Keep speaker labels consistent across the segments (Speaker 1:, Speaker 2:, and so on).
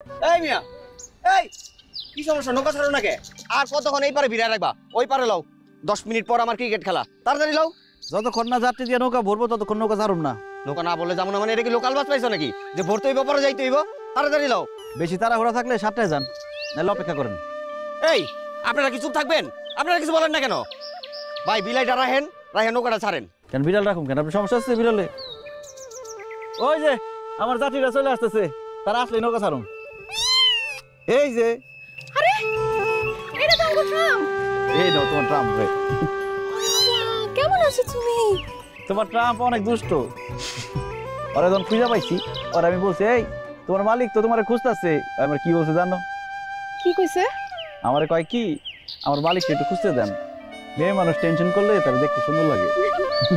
Speaker 1: এই মিয়া, এই কি সমস্যা? নৌকা ছাড়ো নাকি? আর কতক্ষণ এই পারে ভিড়ায় রাখবা? ওই পারে লাও, 10 মিনিট পর আমার ক্রিকেট খেলা, তাড়াতাড়ি লাও।
Speaker 2: যতক্ষণ না যাত্রী দিয়ে নৌকা ভরবো ততক্ষণ নৌকা ছাড়ুম না।
Speaker 1: নৌকা না বলে যাবো না মানে? এটা কি লোকাল বাস পাইছো নাকি যে ভরতে হইব পরে যাইতে হইব? তাড়াতাড়ি লাও।
Speaker 2: বেশি তাড়াহুড়া থাকলে 7টায় যান, নাহলে অপেক্ষা করেন।
Speaker 1: এই আপনারা কি চুপ থাকবেন? আপনারা কিছু বলেন না কেন? ভাই বিলাইটা রাহেন, রাহেন নৌকাটা ছাড়েন।
Speaker 2: কেন বিড়াল রাখুন কেন? আপনার সমস্যা হচ্ছে বিড়ালে? ওই যে আমার যাত্রীরা চলে আসতেছে, তারা আসলে নৌকা ছাড়ুন। এই যে
Speaker 3: আরে এটা তো আমার ট্রাম।
Speaker 2: এই নাও তোমার ট্রাম্প রে।
Speaker 3: কেমন আছো তুমি?
Speaker 2: তোমার ট্রাম্প অনেক দুষ্ট। ওরা যখন খুঁজে পাইছি, ওরা আমি বলছি এই তোমার মালিক তো তোমার খুঁজতেছে। আমার কি বলছে জানো?
Speaker 3: কি কইছে?
Speaker 2: আমার কয় কি, আমার মালিককে একটু খুঁজতে দেন, মেয়ে মানুষ টেনশন করলে তার দেখতে সুন্দর লাগে।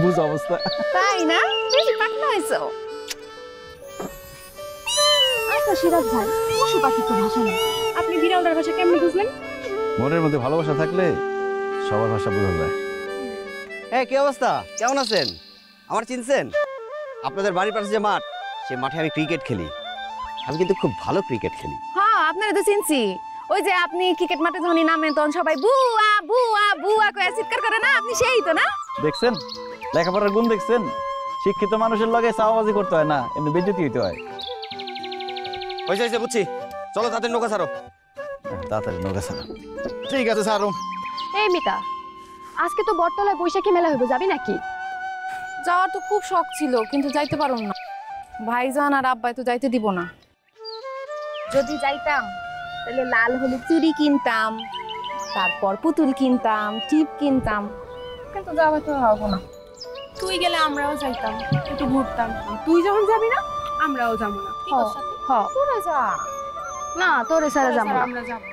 Speaker 2: বুঝ অবস্থা।
Speaker 3: তাই না? বেশি পাকনা হইছো। আচ্ছা সিরাজ ভাই, পশু পাখি তো ভাষা নেই, আপনি বিড়ালটার ভাষা কেমনে বুঝলেন?
Speaker 2: মনের মধ্যে ভালোবাসা থাকলে সবার ভাষা বোঝা যায়।
Speaker 1: হ্যাঁ, কি অবস্থা? কেমন আছেন? আমার চিনছেন? আপনাদের বাড়ির পাশে যে মাঠ, সেই মাঠে আমি ক্রিকেট খেলি। আমি কিন্তু খুব ভালো ক্রিকেট খেলি।
Speaker 3: হ্যাঁ আপনারা তো চিনছি। ওই যে আপনি ক্রিকেট মাঠে যখনই নামেন তখন সবাই বুয়া বুয়া বুয়া কয়ে চিৎকার করে না, আপনি সেই তো না?
Speaker 2: দেখছেন লেখাপড়ার গুণ দেখছেন? শিক্ষিত মানুষের লগে চাওয়াবাজি করতে হয় না, এমনি বেজ্জতি হইতে হয়।
Speaker 1: হয়েছে বুঝছি, চলো তাদের নৌকা ছাড়ো।
Speaker 2: তাড়াতাড়ি নৌকা ছাড়ো। ঠিক আছে ছাড়ো।
Speaker 4: এই মিতা, আজকে তো বটতলায় বৈশাখী মেলা হইব, যাবি নাকি?
Speaker 3: যাওয়ার তো খুব শখ ছিল, কিন্তু যাইতে পারুম না। ভাইজান আর আব্বাই তো যাইতে দিব না। যদি যাইতাম তাহলে লাল হলুদ চুড়ি কিনতাম, তারপর পুতুল কিনতাম, টিপ কিনতাম, কিন্তু যাওয়া তো হবো না।
Speaker 4: তুই গেলে আমরাও যাইতাম, একটু ঘুরতাম। তুই যখন যাবি না আমরাও যাবো না।
Speaker 3: হ তোরা যা
Speaker 4: না, তোরে সারা যাবো না। আমরা যাবো।